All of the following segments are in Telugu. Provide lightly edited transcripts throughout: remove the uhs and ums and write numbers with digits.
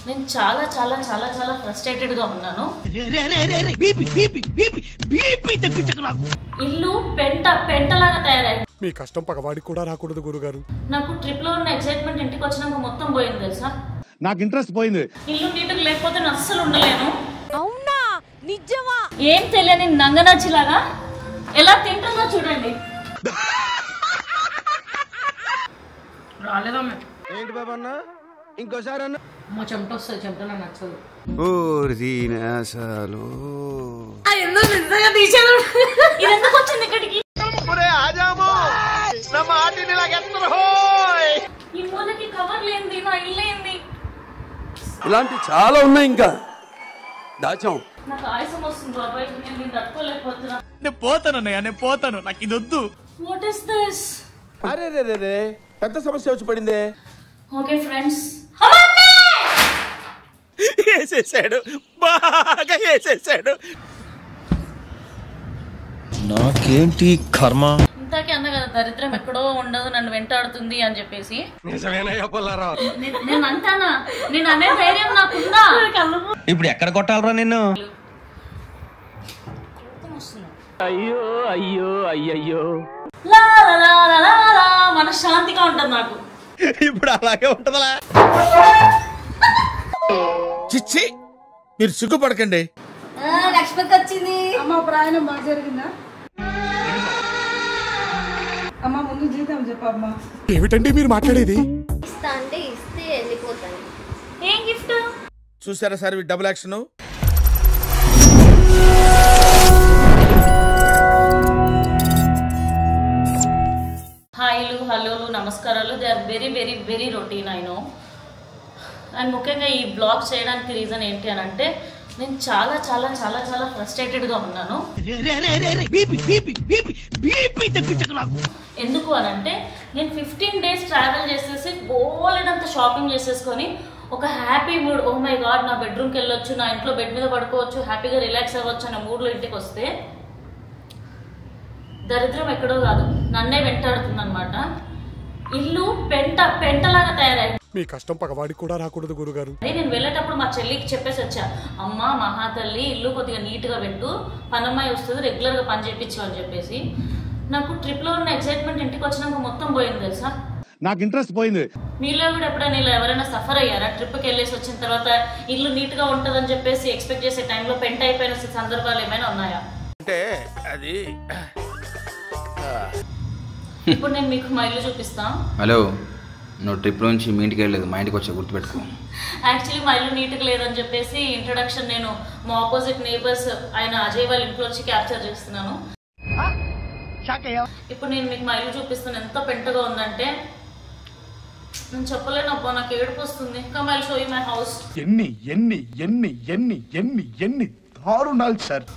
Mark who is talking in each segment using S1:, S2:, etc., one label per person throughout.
S1: నేను చాలా చాలా చాలా చాలా ఫ్రస్ట్రేటెడ్ గా ఉన్నాను. ఇల్లు పెంటలాగా తయారైంది.
S2: మీ కష్టం పగవాడికి కూడా రాకూడదు గురుగారు.
S1: నాకు ట్రిప్ లో ఉన్న ఎక్సైట్మెంట్ ఇంటికి వచ్చినాక మొత్తం పోయింది తెలుసా.
S3: నాకు ఇంట్రెస్ట్ పోయింది.
S1: ఇల్లు నీట్గా లేకపోతే నేను అస్సలు ఉండలేను.
S4: అవునా నిజమా?
S1: ఏం తెలియని నంగనచ్చిలాగా ఎలా తింటుందో చూడండి. రాలేదా
S3: ఏంటి బాబా అన్న ఇంకోసారి అన్న
S1: మా చెమట వస్తుంది. చెమట నాకు నచ్చదు. ఇది ఎందుకు వచ్చింది ఇక్కడికి? ఈ మూలకి కవర్ లేంది నా ఇల్లేంది.
S5: ఇలాంటి చాలా ఉన్నాయి ఇంకా దాచాం.
S1: నాకు ఆయాసం వస్తుంది బాబాయ్. నేను దీన్ని తట్టుకోలేకపోతున్నా.
S6: నేను పోతాను నాకు ఇది వద్దు.
S1: What is this?
S5: అరే రే రే రే పెద్ద సమస్య వచ్చి పడిందే.
S1: ఓకే ఫ్రెండ్స్,
S6: వేసేసాడు, బాగా వేసేసాడు. నాకేంటి కర్మ?
S1: ఇంతకీ అన్న కదా దరిద్రం ఎక్కడో ఉండదు, నన్ను వెంటాడుతుంది అని చెప్పేసి. నేను అంటానా? నేను అనే ధైర్యం నాకుందా?
S6: ఇప్పుడు ఎక్కడ కొట్టాలరా నిన్ను?
S1: అయ్యో అయ్యో అయ్యయ్యో మనశ్శాంతిగా ఉంటుంది నాకు.
S6: ఇప్పుడు అలాగే ఉంటదా? చిచ్చి మీరు సిగ్గుపడకండి.
S4: లక్ష్మికి వచ్చింది.
S7: అమ్మ ప్రయాణం బాగా జరిగిందా? అమ్మ ముందు జీతం చెప్పమ్మా.
S2: ఏమిటండి మీరు మాట్లాడేది?
S4: ఇస్తా అంటే ఇస్తే వెళ్ళిపోతాను.
S1: ఏం గిఫ్ట్?
S6: చూసారా సార్ డబుల్ యాక్షన్.
S1: హాయ్లు హలోలు నమస్కారాలు. They are very very very routine I know. And ముఖ్యంగా ఈ బ్లాగ్ చేయడానికి రీజన్ ఏంటి అని అంటే నేను చాలా చాలా చాలా చాలా ఫ్రస్ట్రేటెడ్గా ఉన్నాను. ఎందుకు అని అంటే నేను 15 days ట్రావెల్ చేసేసి బోలెడంత షాపింగ్ చేసేసుకొని ఒక happy mood, oh my god నా బెడ్రూమ్కి వెళ్ళొచ్చు, నా ఇంట్లో బెడ్ మీద పడుకోవచ్చు, హ్యాపీగా రిలాక్స్ అవ్వచ్చు అన్న మూడ్లో ఇంటికి వస్తే దరిద్రం ఎక్కడో కాదు నన్నే వెంటాడుతుంది అనమాట. ఇల్లు పెంటలాగా తయారైంది.
S2: మీ కష్టం పగవాడికి కూడా రాకూడదు గురుగారు.
S1: నేను వెళ్ళేటప్పుడు మా చెల్లికి చెప్పేసి వచ్చా, అమ్మ మహాతల్లి ఇల్లు కొద్దిగా నీట్గా పెట్టు, పనమ్మాయి వస్తుంది రెగ్యులర్గా పని చేయించు అని చెప్పేసి. నాకు ట్రిప్లో ఉన్న ఎక్సైట్మెంట్ ఇంటికి వచ్చినాక మొత్తం పోయింది తెలుసా.
S3: నాకు ఇంట్రెస్ట్ పోయింది.
S1: మీలో కూడా ఎప్పుడైనా ఇలా ఎవరైనా సఫర్ అయ్యారా? ట్రిప్కి వెళ్ళేసి వచ్చిన తర్వాత ఇల్లు నీట్గా ఉంటుందని చెప్పేసి ఎక్స్పెక్ట్ చేసే టైంలో పెంట అయిపోయిన సందర్భాలు ఏమైనా ఉన్నాయా?
S6: అంటే అది
S1: ఇప్పుడు నేను మీకు మా ఇల్లు చూపిస్తా.
S8: హలో, నువ్వు ట్రిప్ నుంచి మీ ఇంటికి వెళ్ళలేదు, మా ఇంటికి వచ్చా, గుర్తుపెట్టుకో.
S1: యాక్చువల్లీ మా ఇల్లు నీట్గా లేదని చెప్పేసి ఇంట్రొడక్షన్ నేను మా ఆపోజిట్ నేబర్స్ ఆయన అజయ్ వాళ్ళ ఇంట్లో వచ్చి క్యాప్చర్ చేస్తున్నాను. ఇప్పుడు నేను మీకు మా ఇల్లు చూపిస్తాను. ఎంత పెంటగా ఉందంటే నేను చెప్పలేను అబ్బా, నాకు ఏడుపు వస్తుంది. Come I'll show you my house.
S3: ఎన్ని ఎన్ని ఎన్ని ఎన్ని ఎన్ని ఎన్ని దారుణాలు సార్.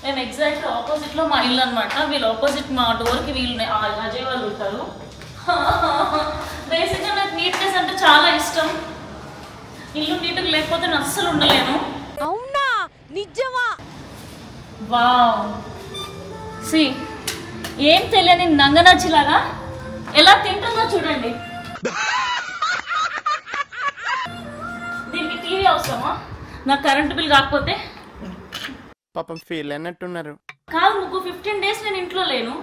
S1: నేను ఎగ్జాక్ట్ ఆపోజిట్ లో మా ఇల్లు అనమాట. వీళ్ళు ఆపోజిట్ మా డోర్ కి వీళ్ళు అజయ్ వాళ్ళు ఉంటారు. బేసిక్గా నాకు నీట్నెస్ అంటే చాలా ఇష్టం. ఇల్లు నీట్గా లేకపోతే నేను అస్సలు ఉండలేను.
S4: అవునా నిజమా?
S1: వావ్, సి ఏం తెలియని నంగనచ్చిలాగా ఎలా తింటుందో చూడండి. దీనికి టీవీ అవసరమా? నాకు కరెంట్ బిల్ కాకపోతే?
S6: పాపం ఫీల్ అన్నట్టున్నారు.
S1: కాదు, నువ్వు 15 days నేను ఇంట్లో లేను.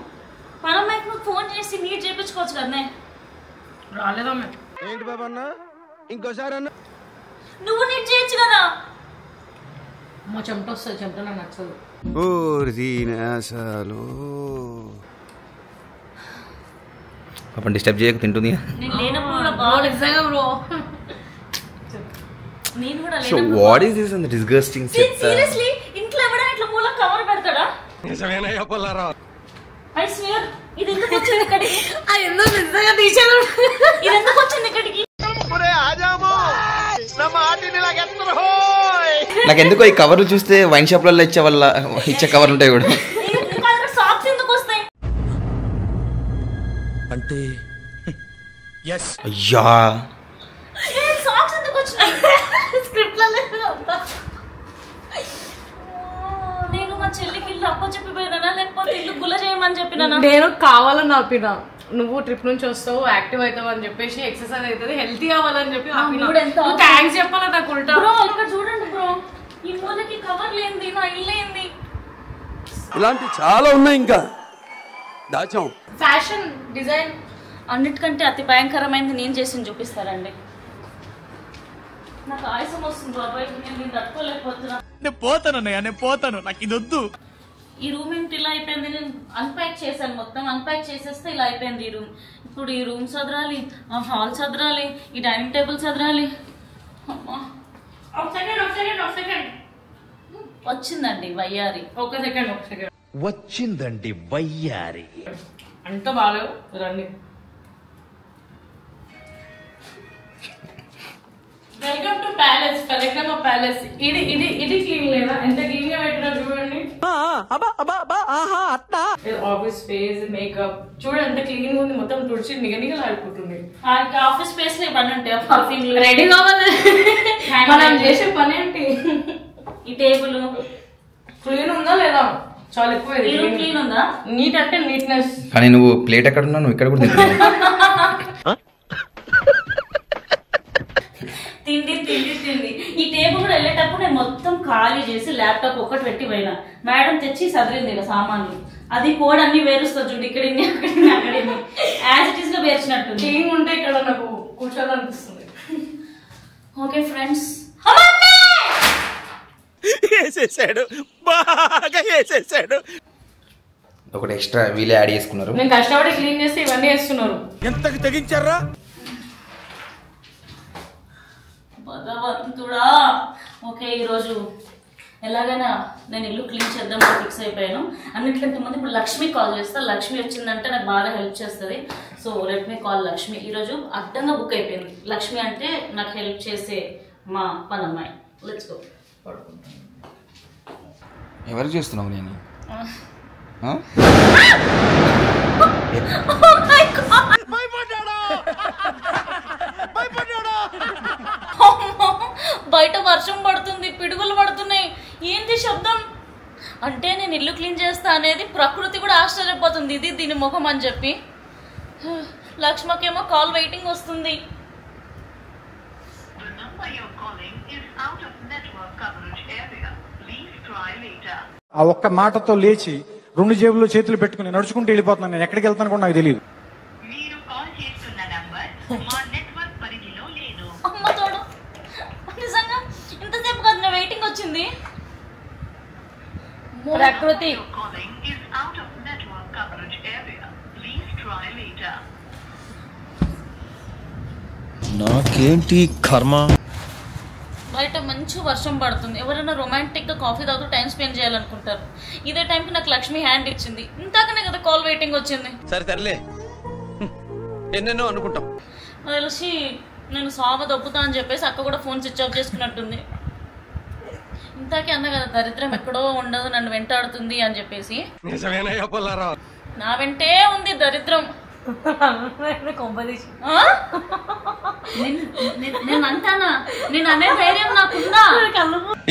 S1: పనమ్మాయికి నువ్వు ఫోన్ చేసి నీట్ చేయించుకోవచ్చు కదనే. రాలేదా?
S3: ఏంటి బాబా అన్న ఇంకోసారి అన్న
S1: నువ్వు నీట్ చేయొచ్చు కదా. మా చెమట వస్తుంది. చెమట నాకు నచ్చదు.
S8: పాపం డిస్టర్బ్ చేయక తింటుంది.
S1: నేను లేనప్పుడు కూడా బాగా బ్రో. నేను కూడా
S8: so what is this and disgusting set?
S1: Seriously ఇంట్లో ఎవడైనా ఇట్లా మూల కవర్ పెడతాడా?
S3: నిజమేనా పొల్లారా?
S1: ఐ స్వేర్ ఇది ఎందుకు వచ్చింది ఇక్కడికి?
S4: ఆ ఎందుకు నిజంగా తీశాను.
S1: ఇది ఎందుకు వచ్చింది ఇక్కడికి?
S8: నాకు ఎందుకో ఈ కవర్లు చూస్తే వైన్ షాప్ లలో ఇచ్చే కవర్లు ఉంటాయి కూడా.
S1: సాక్స్ ఎందుకు వస్తాయి
S6: అంటే
S8: అయ్యా
S1: సాక్స్ ఎందుకు వచ్చినాయి? స్క్రిప్ట్ లో నేను మా చెల్లికి ఇల్లు అప్ప చెప్పిపోయినా లేకపోతే ఇల్లు గుల్ల చేయమని చెప్పినా?
S7: నేను కావాలని ఆపినా.
S9: నువ్వు ట్రిప్ నుంచి వస్తావు యాక్టివ్ అవుతావు అని చెప్పేసి ఎక్సర్సైజ్ అవుతుంది హెల్తీ అవ్వాలని చెప్పి థ్యాంక్స్ చెప్పాలి నాకు ఉల్టా.
S1: బ్రో ఇక్కడ చూడండి బ్రో, ఈ మూలకి కవర్ లేంది, నా ఇల్లు ఏంది.
S5: ఇలాంటి చాలా ఉన్నాయి ఇంకా దాచాం.
S9: ఫ్యాషన్ డిజైన్
S1: అన్నిటికంటే అతి భయంకరమైనది నేను చేసి చూపిస్తారండి. నాకు ఆయాసం వస్తుంది బాబాయ్, నేను తట్టుకోలేకపోతున్నా.
S3: నేను పోతానన్నయ్య, నేను పోతాను, నాకు ఇది వద్దు.
S1: ఈ రూమ్ ఏంటి ఇలా అయిపోయింది? నేను అన్ప్యాక్ చేశాను, మొత్తం అన్ప్యాక్ చేసేస్తే ఇలా అయిపోయింది ఈ రూమ్. ఇప్పుడు ఈ రూమ్ చదరాలి, ఆ హాల్ చదరాలి, ఈ డైనింగ్ టేబుల్ చదరాలి.
S9: ఒక సెకండ్
S1: వచ్చిందండి వయ్యారి.
S9: ఒక సెకండ్
S3: వచ్చిందండి వయ్యారి.
S9: అంత బాగా రండి. వెల్కమ్ టు ప్యాలెస్, కలెక్టమ్ ప్యాలెస్. ఇది ఇది ఇది క్లీన్ లేదా? ఎంత క్లీన్ గా పెట్టినా చూడండి. ఆఫీస్ స్పేస్, మేకప్ చూడండి ఎంత క్లీన్ ఉంది. మొత్తం తుడిచి నిగనిగలు ఆడుకుంటుంది.
S1: ఆఫీస్ స్పేస్ లో ఇవన్నీ ఉంటాయి, పర్ఫ్యూమ్
S9: రెడీ కావాలి. మనం చేసే పని ఏంటి?
S1: ఈ టేబుల్
S9: క్లీన్ ఉందా లేదా? చాలా ఎక్కువ.
S1: క్లీన్ ఉందా?
S9: నీట్ అంటే నీట్నెస్.
S8: కానీ నువ్వు ప్లేట్ ఎక్కడ ఉన్నావు, నువ్వు ఇక్కడ కూడా
S1: తిండి తిండి తిండి. ఈ టేబుల్ కూడా వెళ్ళేటప్పుడు నేను మొత్తం ఖాళీ చేసి ల్యాప్టాప్ ఒకటి పెట్టి పోయినా. మేడం తెచ్చి సదిరింది ఇలా సామాన్లు. అది కోడ్ అన్ని వేరుస్తుంది చూడు, ఇక్కడ అక్కడ యాజ్ ఇట్ ఈస్ గా వేర్చినట్టు.
S9: క్లీన్ ఉంటే ఇక్కడ నాకు కూర్చోాలనిపిస్తుంది.
S1: ఓకే ఫ్రెండ్స్,
S6: వేసేసాడు, బాగా వేసేసాడు.
S8: ఒకటి ఎక్స్ట్రా వీలే యాడ్ చేసుకున్నారు.
S9: నేను కష్టపడి క్లీన్ చేస్తే ఇవన్నీ వేస్తున్నారు.
S6: ఎంతకు తెగించారా
S1: భగవంతుడా. ఓకే, ఈరోజు ఎలాగైనా నేను ఇల్లు క్లీన్ చేద్దామని ఫిక్స్ అయిపోయాను. అన్నిటికంటే ముందు ఇప్పుడు లక్ష్మి కాల్ చేస్తా. లక్ష్మి వచ్చిందంటే నాకు బాగా హెల్ప్ చేస్తుంది. So let me call Lakshmi. ఈరోజు అడ్డంగా బుక్ అయిపోయింది. లక్ష్మి అంటే నాకు హెల్ప్ చేసే మా పనమ్మాయి. Let's go.
S8: ఎవరు చేస్తున్నావు నేను?
S1: బయట వర్షం పడుతుంది, పిడుగులు పడుతున్నాయి. ఏంటి శబ్దం? అంటే నేను ఇల్లు క్లీన్ చేస్తా అనేది ప్రకృతి కూడా ఆశ్చర్యపోతుంది. ఇది దీని ముఖం అని చెప్పి. లక్ష్మకేమో కాల్ వెయిటింగ్ వస్తుంది.
S10: ఆ ఒక్క మాటతో లేచి 2 జేబుల్లో చేతులు పెట్టుకుని నడుచుకుంటూ వెళ్ళిపోతున్నాను. నేను ఎక్కడికి వెళ్తాను కూడా నాకు తెలియదు.
S1: అమ్మ తోడు, నిజంగా ఇంతసేపు కాదు నా వెయిటింగ్ వచ్చింది.
S9: ప్రకృతి
S6: నాకేంటి కర్మ.
S1: బయట మంచి వర్షం పడుతుంది. ఎవరైనా రొమాంటిక్ గా కాఫీ తాగుతూ టైం స్పెండ్ చేయాలనుకుంటారు. ఇదే టైంకి నాకు లక్ష్మి హ్యాండ్ ఇచ్చింది. ఇంతాకనే కదా కాల్ వెయిటింగ్ వచ్చింది.
S5: సరే తరలే, ఎన్నెన్నో అనుకుంటాం.
S1: తెలిసి నేను సావ దొబ్బుతా అని చెప్పేసి అక్క కూడా ఫోన్ స్విచ్ ఆఫ్ చేసుకున్నట్టుంది. ఇంతాకే అన్న కదా దరిద్రం ఎక్కడో ఉండదు, నన్ను వెంటాడుతుంది అని చెప్పేసి. నా వెంటే ఉంది దరిద్రం. నేను అంటానా? నేను అనే ధైర్యం నాకుందా?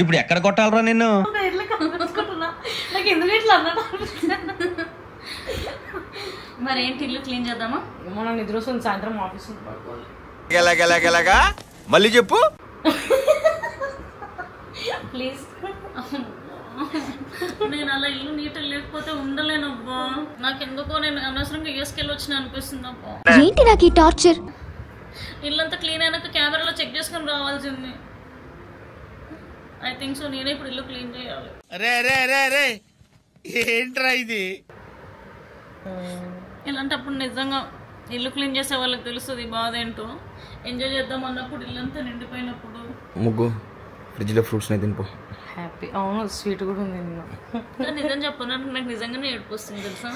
S6: ఇప్పుడు ఎక్కడ కొట్టాలరా నిన్ను?
S9: నాకు ఎందుకు ఇట్లా అన్నా?
S1: మరేంటి ఇల్లు క్లీన్ చేద్దామా?
S9: మనం నిద్ర వస్తుంది, సాయంత్రం ఆఫీస్ పడుకోవాలి.
S6: మళ్ళీ చెప్పు
S1: ప్లీజ్. నేను అలా ఇల్లు నీట్ లేకపోతే ఉండలేనబ్బా. నాకెందుకో నేను అనవసరంగా యూఎస్కెళ్ళి వచ్చిన అనిపిస్తుంది అబ్బా.
S4: ఏంటి నాకు ఈ టార్చర్?
S1: ఇల్లంతా క్లీన్ అయినాక కెమెరాలో చెక్ చేసుకుని రావాల్సింది. I think so. నేనే ఇప్పుడు ఇల్లు క్లీన్ చేయాలి.
S6: రే ఏంట్రా ఇది?
S1: ఇలాంటప్పుడు నిజంగా ఇల్లు క్లీన్ చేసే వాళ్ళకి తెలుస్తుంది బాధ ఏంటో. ఎంజాయ్ చేద్దాం అన్నప్పుడు ఇల్లంతా నిండిపోయినప్పుడు.
S8: ముగ్గు ఫ్రిడ్జ్లో ఫ్రూట్స్ తినిపో.
S9: హ్యాపీ. అవును, స్వీట్ కూడా ఉంది.
S1: నిజం చెప్పను, నాకు నిజంగానే ఏడుపు వస్తుంది తెలుసా.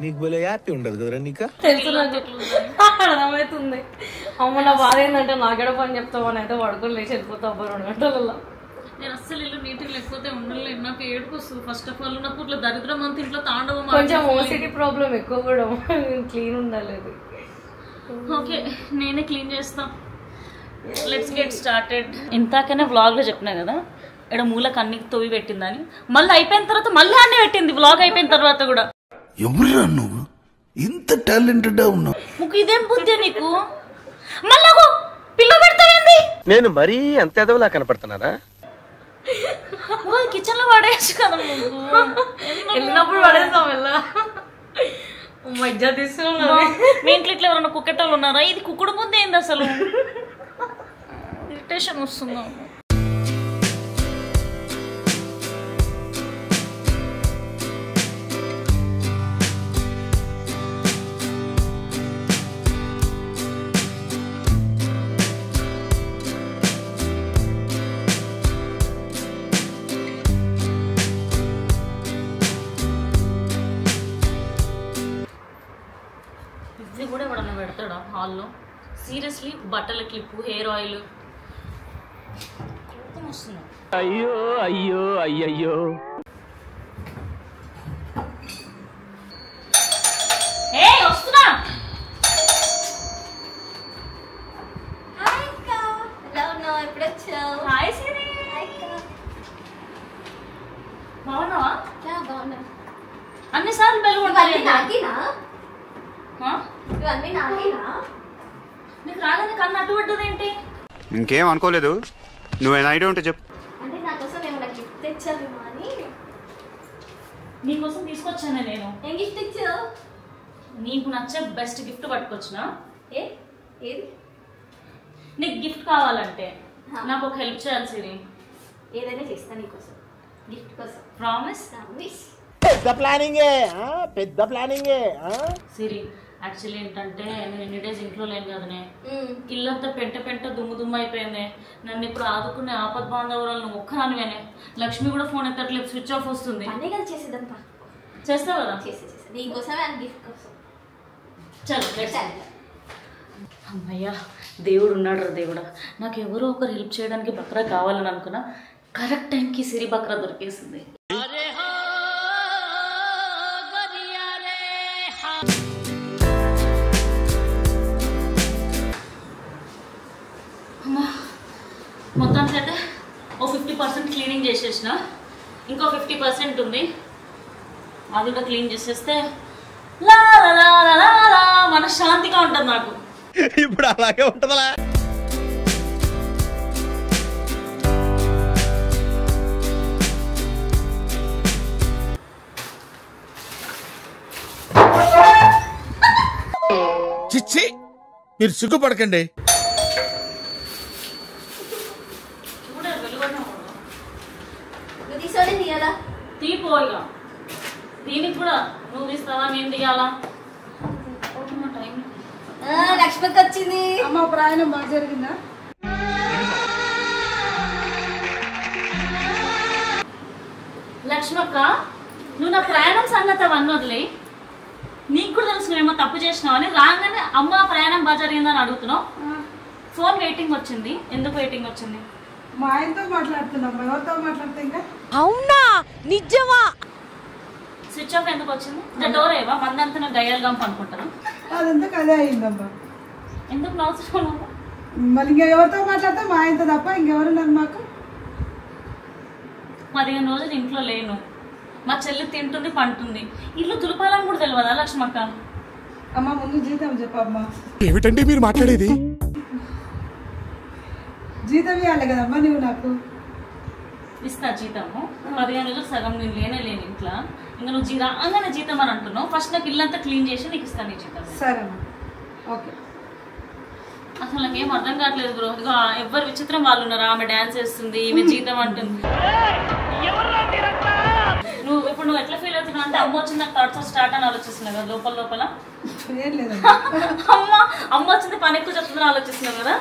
S6: నీకు భలే హ్యాపీ ఉండదు కదరా? నీకు
S9: తెలుసు, నాకు అర్థమవుతుంది. అమ్మ నా బాధ ఏంటంటే నాకెడ పని చెప్తావు అని అయితే పడుకొని లేచి వెళ్ళిపోతావు 2 గంటలలో.
S1: నేను అస్సలు ఇల్లు నీట్గా లేకపోతే ఉండలేదు. నాకు ఏడుపు వస్తుంది. ఫస్ట్ ఆఫ్ ఆల్ నాకు ఇట్లా దరిద్రం అంతా ఇంట్లో తాండవం.
S9: కొంచెం ఓసిటీ ప్రాబ్లం ఎక్కువ కూడా. క్లీన్ ఉండాలి.
S1: ఓకే, నేనే క్లీన్ చేస్తా. Let's get started. ఇంతాకనే వ్లాగ్ లో చెప్పినా కదా ఇక్కడ మూలకు అన్ని తొవి పెట్టిందని. మళ్ళీ అయిపోయిన తర్వాత మళ్ళీ అన్ని పెట్టింది వ్లాగ్ అయిపోయిన తర్వాత కూడా.
S3: ఎవరురా నువ్వు? ఇంత టాలెంటెడ్ ఉన్నావు.
S1: ముక్కు ఇదేం బుద్ధి నీకు? మళ్ళా పిల్ల పెడతావేంది?
S6: నేను మరీ అంత ఎదవలా కనపడుతున్నారా?
S1: కిచెన్ లో పడేయచ్చు కదా.
S9: వెళ్ళినప్పుడు పడేస్తాం వెళ్ళా. మధ్య తీసుకున్నా.
S1: మీ ఇంట్లో ఇట్లా ఎవరైనా కుక్కెట్టలు ఉన్నారా? ఇది కుక్కుడు ముందు ఏంది అసలు? ఇరిటేషన్ వస్తుందా? ఇది కూడా ఎవడన్నా పెడతాడా హాల్లో? సీరియస్లీ బట్టల క్లిప్పు, హెయిర్ ఆయిల్ వస్తుంది.
S6: అయ్యో అయ్యో అయ్యయ్యో.
S1: వస్తున్నా. హాయ్ సిరి, బాగున్నావా? అన్నిసార్లు బెల్లుకుంటాను. నీకు రాగానే కన్ను అడ్డు పడ్డదేంటి?
S11: ఇంకేం అనుకోలేదు. నువ్వేనా ఐడియా ఉంటే చెప్పు.
S4: అంటే నా కోసం ఏమైనా గిఫ్ట్ తెచ్చావేమో అని.
S1: నీకోసం తీసుకొచ్చాను నేను.
S4: ఏం గిఫ్ట్ ఇచ్చావు?
S1: నీకు నచ్చే బెస్ట్ గిఫ్ట్ పట్టుకొచ్చిన.
S4: ఏది?
S1: నీకు గిఫ్ట్ కావాలంటే నాకు ఒక హెల్ప్ చేయాలి సిరి.
S4: ఏదైనా చేస్తా నీకోసం, గిఫ్ట్ కోసం.
S1: ప్రామిస్?
S6: పెద్ద ప్లానింగే, పెద్ద ప్లానింగే.
S1: సిరి యాక్చువల్లీ ఏంటంటే నేను ఎన్ని డేస్ ఇంట్లో లేను కదనే. ఇల్లంతా పెంట పెంట దుమ్ము దుమ్ము అయిపోయింది. నన్ను ఇప్పుడు ఆదుకునే ఆపద్ బాంధవులను ఒక్కదానివేనే. లక్ష్మి కూడా ఫోన్ ఎత్తట్లేదు, స్విచ్ ఆఫ్ వస్తుంది.
S4: అన్నీ కదా చేసేదంతా.
S1: చేస్తావు కదా?
S4: చేసే నీకోసమే అని గిఫ్ట్ కోసం.
S1: చలో. అమ్మయ్యా, దేవుడు ఉన్నాడు రా దేవుడా. నాకు ఎవరో ఒకరు హెల్ప్ చేయడానికి బక్రా కావాలని అనుకున్నా. కరెక్ట్ టైంకి సిరి బక్రా దొరికేసింది. మొత్తానికి అయితే ఓ 50% క్లీనింగ్ చేసేసిన, ఇంకో 50% ఉంది. అది కూడా క్లీన్ చేసేస్తే లా లా లా లా లా మనశ్శాంతిగా ఉంటుంది నాకు.
S6: ఇప్పుడు అలాగే ఉంటుందా? చిచ్చి, మీరు సిగ్గుపడకండి.
S1: తీపోయిగా దీనికి కూడా నువ్వు తీస్తావా, నేను తీయాలా?
S4: లక్ష్మకి వచ్చింది.
S7: అమ్మ ప్రయాణం బాగా జరిగిందా?
S1: లక్ష్మక్క, నువ్వు నా ప్రయాణం సంగతి అవన్నీ వదిలే. నీకు కూడా తెలుసు నువ్వేమో తప్పు చేసినావని. రాగానే అమ్మ ప్రయాణం బాగా జరిగిందని అడుగుతున్నావు. ఫోన్ వెయిటింగ్ వచ్చింది. ఎందుకు వెయిటింగ్ వచ్చింది?
S7: మా ఆయనతో మాట్లాడుతున్నాం. ఎవరితో మాట్లాడితే ఇంకా?
S4: అవునా, నిజమా?
S1: స్విచ్ ఆఫ్ ఎందుకు వచ్చింది? డోర్ ఏవా మందంతా గయ్యాలు గంప అనుకుంటాను.
S7: అదంతా కదే అయిందమ్మా.
S1: ఎందుకు నవ్వుతున్నావు?
S7: మళ్ళీ ఇంకా ఎవరితో మాట్లాడితే మా ఆయనతో తప్ప ఇంకెవరున్నారు మాకు?
S1: 15 రోజులు ఇంట్లో లేను. మా చెల్లి తింటుంది, పంటుంది. ఇల్లు తులపాలని కూడా తెలియదా లక్ష్మక్క?
S7: అమ్మ ముందు జీతం చెప్పమ్మా.
S2: ఏమిటండి మీరు మాట్లాడేది?
S7: జీతం ఇవ్వాలి కదమ్మా నువ్వు నాకు.
S1: ఇస్తా జీతము. 15 రోజులు సగం నేను లేను ఇంట్లో. ఇంకా నువ్వు రాగానే జీతం అని అంటున్నావు. ఫస్ట్ నాకు ఇల్లంతా క్లీన్ చేసి నీకు ఇస్తాను నీ జీతం.
S7: సరేమ్మా, ఓకే.
S1: అసలు నాకేం అర్థం కావట్లేదు బ్రో. ఇదిగో ఎవరు విచిత్రం వాళ్ళు ఉన్నారు. ఆమె డాన్స్ చేస్తుంది, ఈమె జీతం అంటుంది. నువ్వు ఎట్లా ఫీల్ అవుతున్నావు అంటే అమ్మ వచ్చింది నాకు థాట్స్ స్టార్ట్ అని ఆలోచిస్తున్నావు కదా లోపల లోపల. అమ్మ వచ్చింది పని ఎక్కువ చెప్తుందని ఆలోచిస్తున్నావు కదా.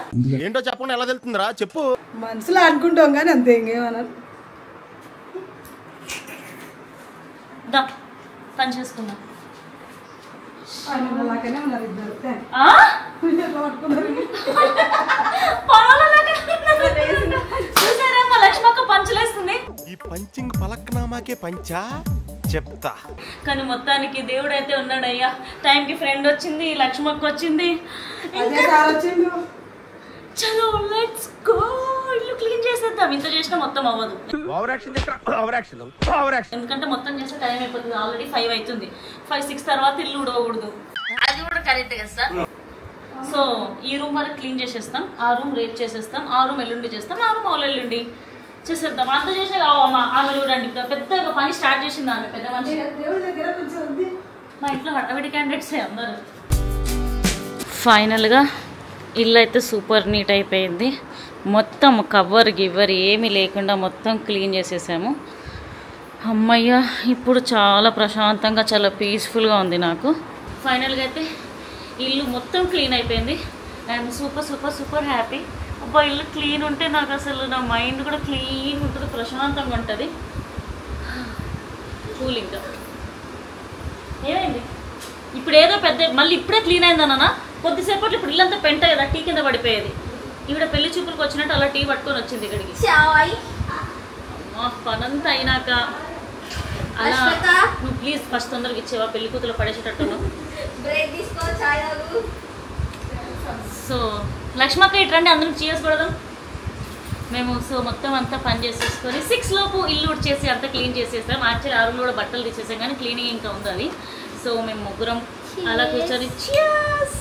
S6: ఏంటో చెప్పకుండా ఎలా తెలుస్తుందిరా? చెప్పు.
S7: మనసులో అనుకుంటాం కానీ అంతే, ఇంకేమన్నారు.
S1: దా పని చేసుకుందాం.
S7: అలాగనే ఉన్నారు ఇద్దరు.
S1: చూసారా లక్ష్మక్క పంచులేస్తుంది.
S6: ఈ పంచింగ్ పలక్నామాకే పంచా చెప్తా.
S1: కానీ మొత్తానికి దేవుడు అయితే ఉన్నాడయ్యా. టైంకి ఫ్రెండ్ వచ్చింది, లక్ష్మక్క వచ్చింది. చలో లెట్స్ గో ఇల్లు క్లీన్ చేసేద్దాం, ఇంత చేసినా మొత్తం అవ్వదు. ఎందుకంటే మొత్తం చేస్తే టైం అయిపోతుంది. ఆల్రెడీ 5 అవుతుంది. 5-6 తర్వాత ఇల్లు ఉడవకూడదు. అది కూడా కరెక్ట్ కదా సార్. సో ఈ రూమ్ వరకు క్లీన్ చేసేస్తాం, ఆ రూమ్ రేట్ చేసేస్తాం, ఆ రూమ్ ఎల్లుండి చేస్తాం, ఆ రూమ్ ఆల్ ఎల్లుండి చేసేద్దాం. అంత చేసే కావమ్మా. ఆమె చూడండి పెద్దగా పని స్టార్ట్ చేసింది. ఆమె పెద్ద మనిషి. మా ఇంట్లో హట్టబడి క్యాండిడేట్సే అందరూ. ఫైనల్గా ఇల్లు అయితే సూపర్ నీట్ అయిపోయింది. మొత్తం కవర్ గివర్ ఏమీ లేకుండా మొత్తం క్లీన్ చేసేసాము. అమ్మయ్య, ఇప్పుడు చాలా ప్రశాంతంగా చాలా పీస్ఫుల్గా ఉంది నాకు. ఫైనల్గా అయితే ఇల్లు మొత్తం క్లీన్ అయిపోయింది. And super super super happy. అబ్బా ఇల్లు క్లీన్ ఉంటే నాకు అసలు నా మైండ్ కూడా క్లీన్ ఉంటుంది, ప్రశాంతంగా ఉంటుంది. కూలింగ్ ఏమైంది ఇప్పుడు? ఏదో పెద్ద మళ్ళీ ఇప్పుడే క్లీన్ అయిందన్నా. కొద్దిసేపట్లో ఇప్పుడు ఇల్లంతా పెంట కదా, టీ కింద పడిపోయేది. ఈవిడ పెళ్లి చూపులకు వచ్చినట్టు అలా టీ పట్టుకొని వచ్చింది ఇక్కడికి. పనంతా అయినాక అలా నువ్వు ప్లీజ్ ఫస్ట్ తొందరగా ఇచ్చేవా, పెళ్లి కూతురు పడేసేటట్టు. సో లక్ష్మక్క ఇట్రండి, అందరం చీర్స్ పడదాం. మేము సో మొత్తం అంతా పని చేసేసుకొని 6 లోపు ఇల్లు ఉడిచేసి అంతా క్లీన్ చేసేస్తాం. యాక్చువల్లీ ఆ రూమ్లో కూడా బట్టలు తీసేసాం, కానీ క్లీనింగ్ ఇంకా ఉంది అది. సో మేము ముగ్గురం అలా కూర్చొని చీర్స్.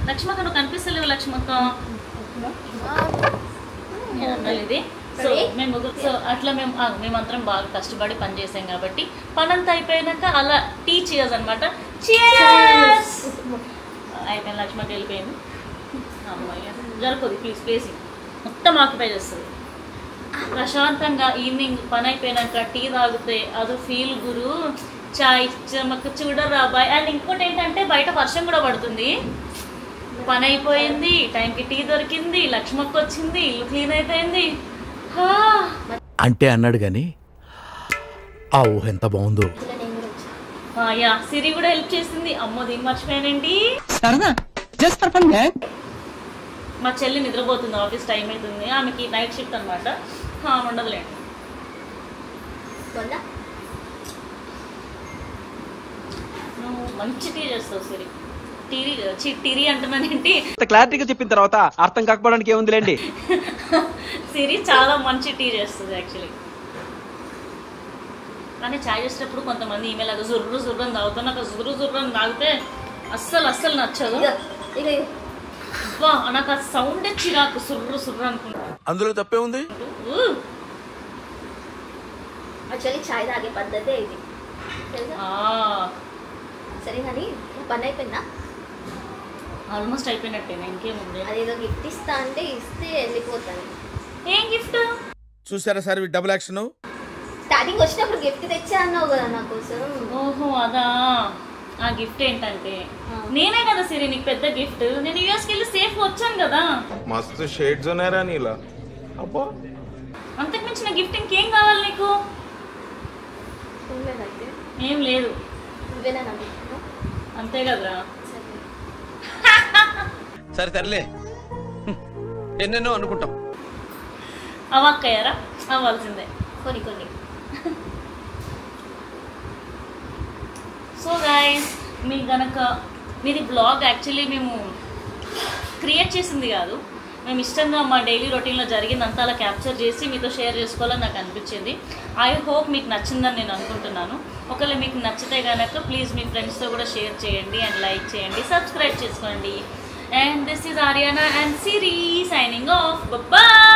S1: లక్ష్మక్క నువ్వు కనిపిస్తలేవు లక్ష్మక్క ఇది. సో మేము ముగ్గురు సో అట్లా మేమందరం బాగా కష్టపడి పని చేసాం కాబట్టి పని అంతా అయిపోయినాక అలా టీ చీర్స్ అనమాట. చీర్స్ అయిపోయింది. లక్ష్మక్క వెళ్ళిపోయింది. అమ్మాయి జరుపుది ప్లీజ్, ప్లేస్ మొత్తం ఆక్యుపై చేస్తుంది. ప్రశాంతంగా ఈవినింగ్ పని అయిపోయినాక టీ తాగితే అది ఫీల్ గురు. చాయ్ మాకు చూడరా బాయ్. అండ్ ఇంకోటి ఏంటంటే బయట వర్షం కూడా పడుతుంది. పని అయిపోయింది, టైంకి టీ దొరికింది, లక్ష్మక్క వచ్చింది, ఇల్లు క్లీన్ అయిపోయింది.
S6: అంటే అన్నాడు గాని ఆ ఊహ ఎంత బాగుందో.
S1: యా సిరి కూడా హెల్ప్ చేసింది. అమ్మో దీన్ని మర్చిపోయానండి. మా చెల్లి నిద్రపోతుంది, ఆఫీస్ టైం అవుతుంది. ఆమెకి నైట్ షిఫ్ట్ అనమాట. ఉండదులేండి. నువ్వు మంచి టీ చేస్తావు సిరి. టీరీ అంటున్నానేంటి?
S5: క్లారిటీగా చెప్పిన తర్వాత అర్థం కాకపోవడానికి ఏముందిలేండి.
S1: సిరి చాలా మంచి టీ చేస్తుంది యాక్చువల్లీ. కానీ చాయ్ చేసేటప్పుడు కొంతమంది ఈమెయిల్ అది జుర్రు జుర్రని తాగుతాను. నాకు జుర్రని తాగితే అస్సలు నచ్చదు. నాకు ఆ సౌండే చిరాకు, సుర్రు అనుకుంటా.
S6: అందులో తప్పే ఉంది.
S4: యాక్చువల్లీ చాయ్ తాగే పద్ధతే ఇది. సరే కానీ పని అయిపోయిందా?
S1: ఆల్మోస్ట్ అయిపోయినట్టేనా? ఇంకేముంది?
S4: అదేదో గిఫ్ట్ ఇస్తా అంటే ఇస్తే వెళ్ళిపోతాను.
S1: ఏం గిఫ్ట్?
S6: చూసారా సార్ డబుల్ యాక్షన్.
S4: స్టార్టింగ్ వచ్చినప్పుడు గిఫ్ట్ తెచ్చా అన్నావు కదా నా కోసం.
S1: ఓహో అదా. ఆ గిఫ్ట్ ఏంటంటే నేనే కదా సిరి నీకు పెద్ద గిఫ్ట్. నేను యూఎస్కి వెళ్ళి సేఫ్ వచ్చాను కదా.
S6: మస్తు షేడ్స్ ఉన్నారా నీలా. అబ్బా
S1: అంతకు మించిన గిఫ్ట్ ఇంకేం కావాలి నీకు? ఏం లేదు. అంతే కదరా.
S5: సరే తరలే, ఎన్నెన్నో అనుకుంటాం.
S1: అవ్వక్కయ్యారా? అవ్వాల్సిందే కొన్ని. సో గైస్ మీకు కనుక మీది బ్లాగ్ యాక్చువల్లీ మేము క్రియేట్ చేసింది కాదు, మేము ఇష్టంగా మా డైలీ రొటీన్లో జరిగిందంతా అలా క్యాప్చర్ చేసి మీతో షేర్ చేసుకోవాలని నాకు అనిపించింది. ఐ హోప్ మీకు నచ్చిందని నేను అనుకుంటున్నాను. ఒకవేళ మీకు నచ్చితే కనుక ప్లీజ్ మీ ఫ్రెండ్స్తో కూడా షేర్ చేయండి అండ్ లైక్ చేయండి, సబ్స్క్రైబ్ చేసుకోండి. And this is Ariana and Siri signing off. Bye-bye.